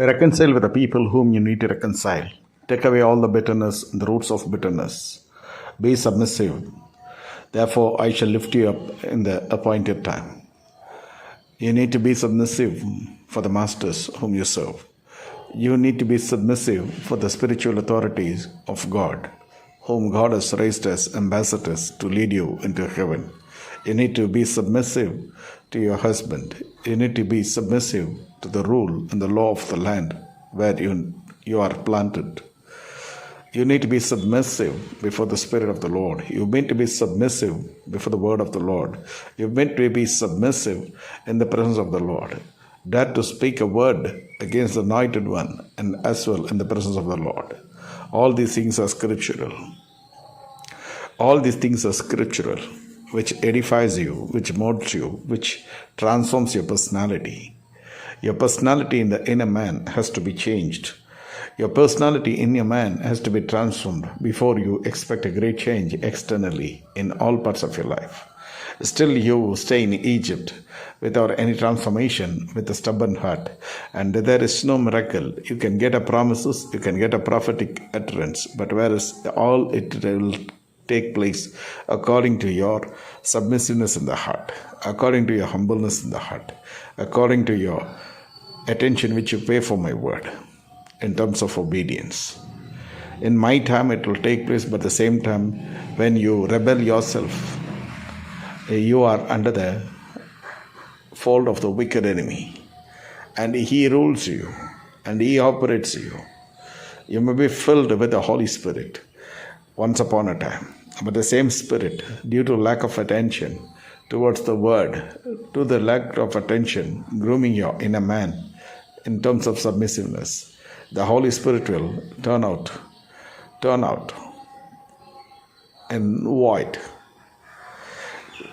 Reconcile with the people whom you need to reconcile. Take away all the bitterness and the roots of bitterness. Be submissive. Therefore, I shall lift you up in the appointed time. You need to be submissive for the masters whom you serve. You need to be submissive for the spiritual authorities of God, whom God has raised as ambassadors to lead you into heaven. You need to be submissive to your husband. You need to be submissive to the rule and the law of the land where you are planted. You need to be submissive before the Spirit of the Lord. You meant to be submissive before the word of the Lord. You meant to be submissive in the presence of the Lord. Dare to speak a word against the anointed one and as well in the presence of the Lord. All these things are scriptural. All these things are scriptural, which edifies you, which molds you, which transforms your personality. Your personality in the inner man has to be changed. Your personality in your man has to be transformed before you expect a great change externally in all parts of your life. Still you stay in Egypt without any transformation, with a stubborn heart, and there is no miracle. You can get a promises, you can get a prophetic utterance, but whereas all it will take place according to your submissiveness in the heart, according to your humbleness in the heart, according to your attention which you pay for my word in terms of obedience. In my time it will take place, but at the same time when you rebel yourself, you are under the fold of the wicked enemy, and he rules you and he operates you. You may be filled with the Holy Spirit once upon a time, but the same Spirit, due to lack of attention towards the word, to the lack of attention grooming your inner man in terms of submissiveness, the Holy Spirit will turn out in void.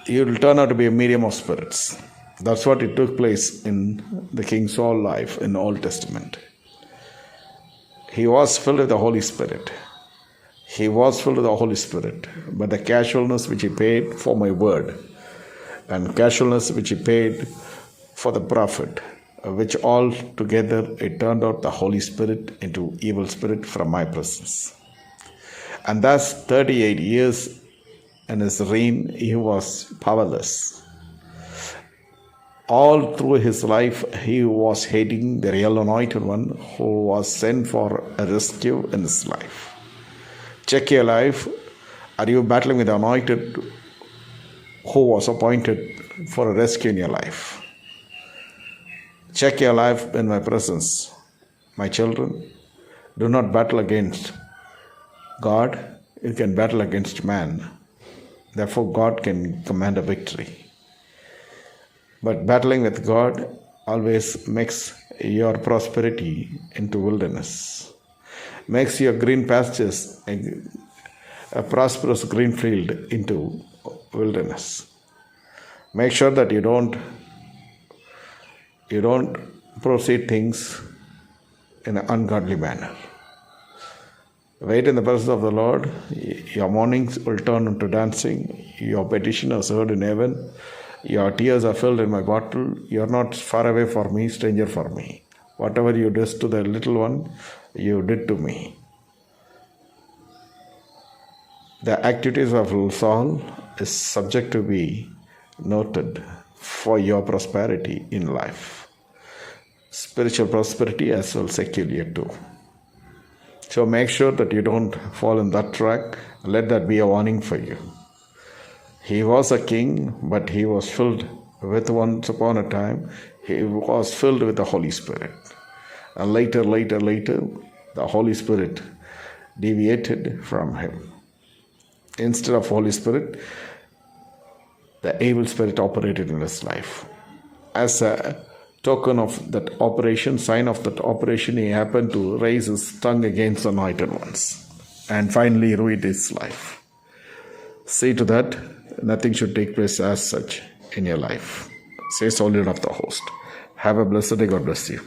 You will turn out to be a medium of spirits. That's what it took place in the King Saul's life in the Old Testament. He was filled with the Holy Spirit. He was filled with the Holy Spirit, but the casualness which he paid for my word, and casualness which he paid for the prophet, which all together it turned out the Holy Spirit into evil spirit from my presence. And thus 38 years in his reign, he was powerless. All through his life, he was hating the real anointed one who was sent for a rescue in his life. Check your life. Are you battling with the anointed who was appointed for a rescue in your life? Check your life in my presence. My children, do not battle against God. You can battle against man. Therefore, God can command a victory. But battling with God always makes your prosperity into wilderness, makes your green pastures a prosperous green field into wilderness. Make sure that you don't proceed things in an ungodly manner. Wait in the presence of the Lord. Your mornings will turn into dancing. Your petition is heard in heaven. Your tears are filled in my bottle. You are not far away from me, stranger for me. Whatever you did to the little one, you did to me. The activities of Saul is subject to be noted for your prosperity in life. Spiritual prosperity as well secular too. So make sure that you don't fall in that track. Let that be a warning for you. He was a king, but he was filled with, once upon a time, he was filled with the Holy Spirit. And later, the Holy Spirit deviated from him. Instead of Holy Spirit, the evil spirit operated in his life. As a token of that operation, sign of that operation, he happened to raise his tongue against the anointed ones and finally ruined his life. See to that nothing should take place as such in your life. Says Holy Lord of the host. Have a blessed day. God bless you.